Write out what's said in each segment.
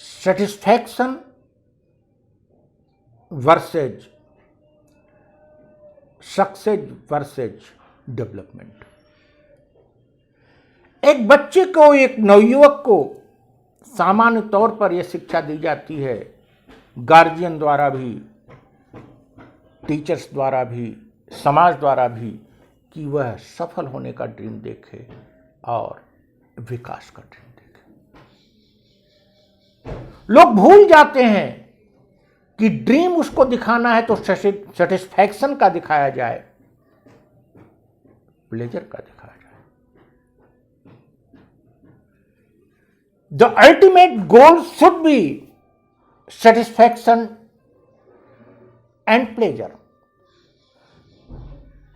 Satisfaction versus success versus development. एक बच्चे को, एक नवयुवक को सामान्य तौर पर यह शिक्षा दी जाती है, गार्जियन द्वारा भी, टीचर्स द्वारा भी, समाज द्वारा भी, कि वह सफल होने का ड्रीम देखे और विकास का ड्रीम देखे। लोग भूल जाते हैं कि ड्रीम उसको दिखाना है तो सेटिस्फैक्शन का दिखाया जाए, प्लेजर का दिखाया जाए। The ultimate goal should be satisfaction and pleasure.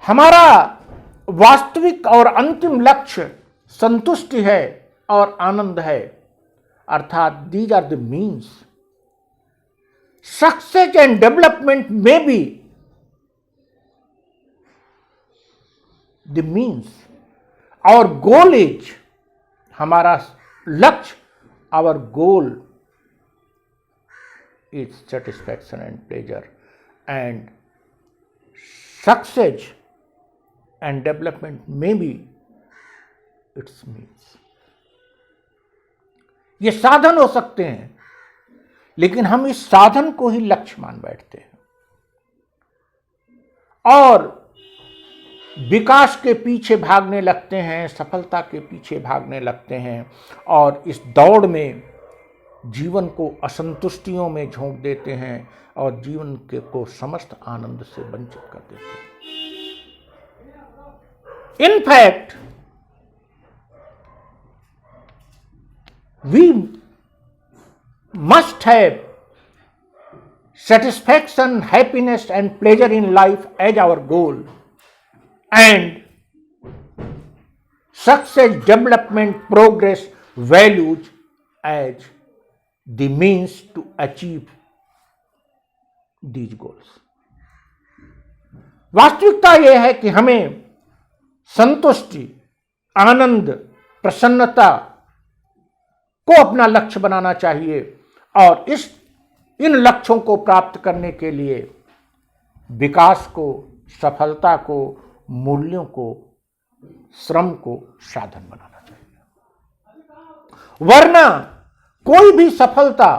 हमारा वास्तविक और अंतिम लक्ष्य संतुष्टि है और आनंद है, अर्थात these are the means. Success and development में be the means. Our goal is, हमारा लक्ष्य, our goal is satisfaction and pleasure, and success and development में बी इट्स मीन्स। ये साधन हो सकते हैं, लेकिन हम इस साधन को ही लक्ष्य मान बैठते हैं और विकास के पीछे भागने लगते हैं, सफलता के पीछे भागने लगते हैं, और इस दौड़ में जीवन को असंतुष्टियों में झोंक देते हैं और जीवन के को समस्त आनंद से वंचित कर देते हैं। In fact, we must have satisfaction, happiness and pleasure in life as our goal, and success, development, progress, values as the means to achieve these goals. वास्तविकता यह है कि हमें संतुष्टि, आनंद, प्रसन्नता को अपना लक्ष्य बनाना चाहिए, और इन लक्ष्यों को प्राप्त करने के लिए विकास को, सफलता को, मूल्यों को, श्रम को साधन बनाना चाहिए। वरना कोई भी सफलता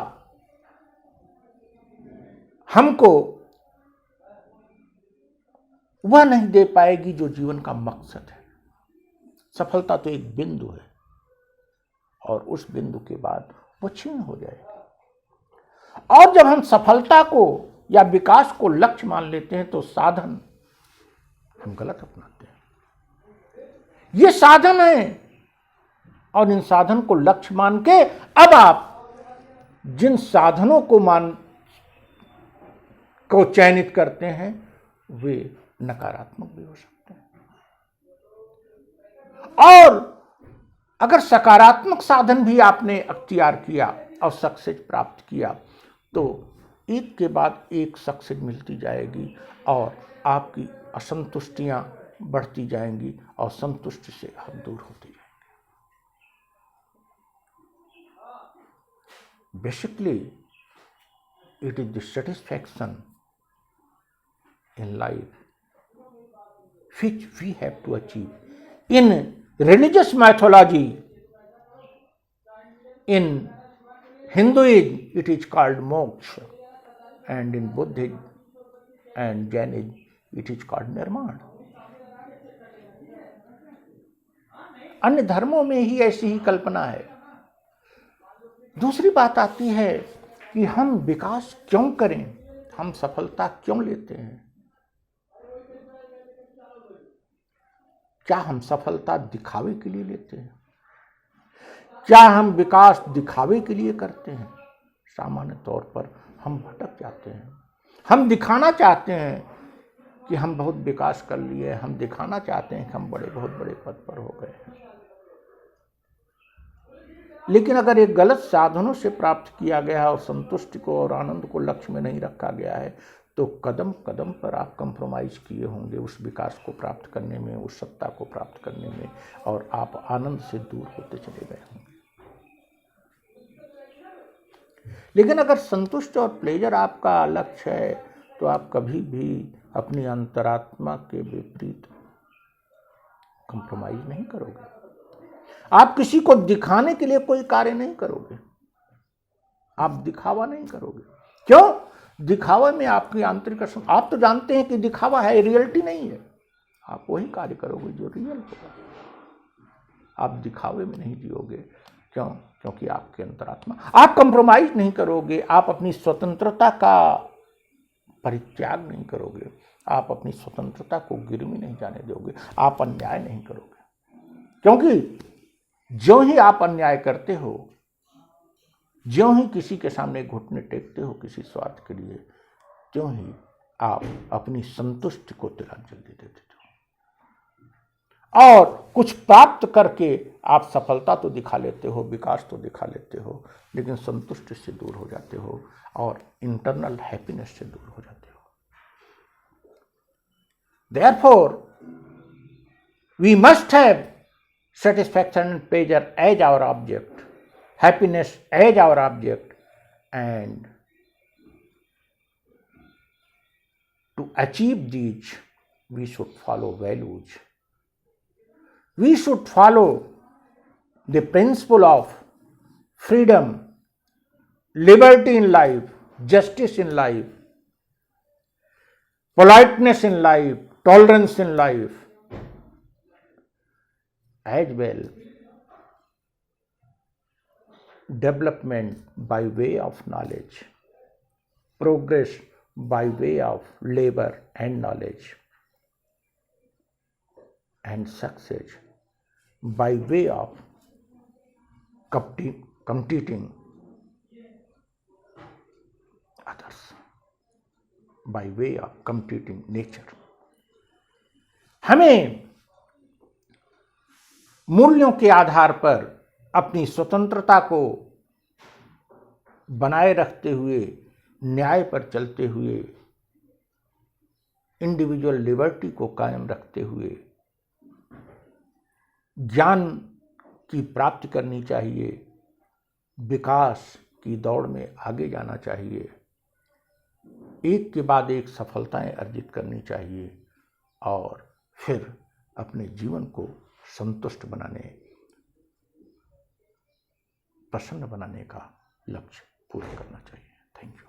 हमको वह नहीं दे पाएगी जो जीवन का मकसद है। सफलता तो एक बिंदु है और उस बिंदु के बाद वो क्षीण हो जाएगी। और जब हम सफलता को या विकास को लक्ष्य मान लेते हैं तो साधन हम गलत अपनाते हैं। ये साधन है और इन साधन को लक्ष्य मान के अब आप जिन साधनों को चयनित करते हैं वे नकारात्मक भी हो सकते हैं, और अगर सकारात्मक साधन भी आपने अख्तियार किया और सक्सेस प्राप्त किया तो एक के बाद एक सक्सेस मिलती जाएगी और आपकी असंतुष्टियां बढ़ती जाएंगी और संतुष्टि से आप दूर होते जाएंगे। Basically it is the satisfaction in life which we have to achieve. In religious mythology, in Hinduism, it is called moksha, and in Buddhism and Jainism, it is called nirvana. अन्य धर्मों में ही ऐसी ही कल्पना है। दूसरी बात आती है कि हम विकास क्यों करें, हम सफलता क्यों लेते हैं। क्या हम सफलता दिखावे के लिए लेते हैं? क्या हम विकास दिखावे के लिए करते हैं? सामान्य तौर पर हम भटक जाते हैं। हम दिखाना चाहते हैं कि हम बहुत विकास कर लिए, हम दिखाना चाहते हैं कि हम बहुत बड़े पद पर हो गए हैं। लेकिन अगर एक गलत साधनों से प्राप्त किया गया है और संतुष्टि को और आनंद को लक्ष्य में नहीं रखा गया है तो कदम कदम पर आप कंप्रोमाइज किए होंगे उस विकास को प्राप्त करने में, उस सत्ता को प्राप्त करने में, और आप आनंद से दूर होते चले गए होंगे। लेकिन अगर संतुष्ट और प्लेजर आपका लक्ष्य है तो आप कभी भी अपनी अंतरात्मा के विपरीत कंप्रोमाइज नहीं करोगे। आप किसी को दिखाने के लिए कोई कार्य नहीं करोगे, आप दिखावा नहीं करोगे। क्यों? दिखावा में आपकी आंतरिक आप तो जानते हैं कि दिखावा है, रियलिटी नहीं है। आप वही कार्य करोगे जो रियल होगा। आप दिखावे में नहीं जियोगे। क्यों? क्योंकि आपके अंतरात्मा, आप कंप्रोमाइज नहीं करोगे, आप अपनी स्वतंत्रता का परित्याग नहीं करोगे, आप अपनी स्वतंत्रता को गिरवी नहीं जाने दोगे, आप अन्याय नहीं करोगे। क्योंकि जो ही आप अन्याय करते हो, ज्यों ही किसी के सामने घुटने टेकते हो किसी स्वार्थ के लिए, त्यों ही आप अपनी संतुष्टि को तिलांजलि दे देते हो और कुछ प्राप्त करके आप सफलता तो दिखा लेते हो, विकास तो दिखा लेते हो, लेकिन संतुष्टि से दूर हो जाते हो और इंटरनल हैप्पीनेस से दूर हो जाते हो। Therefore, we must have satisfaction and pleasure as our object, happiness as our object, and to achieve these, we should follow values. We should follow the principle of freedom, liberty in life, justice in life, politeness in life, tolerance in life, as well development by way of knowledge, progress by way of labor and knowledge, and success by way of competing others, by way of competing nature. हमें मूल्यों के आधार पर अपनी स्वतंत्रता को बनाए रखते हुए, न्याय पर चलते हुए, इंडिविजुअल लिबर्टी को कायम रखते हुए ज्ञान की प्राप्ति करनी चाहिए, विकास की दौड़ में आगे जाना चाहिए, एक के बाद एक सफलताएं अर्जित करनी चाहिए और फिर अपने जीवन को संतुष्ट बनाने, प्रसन्न बनाने का लक्ष्य पूरा करना चाहिए। Thank you.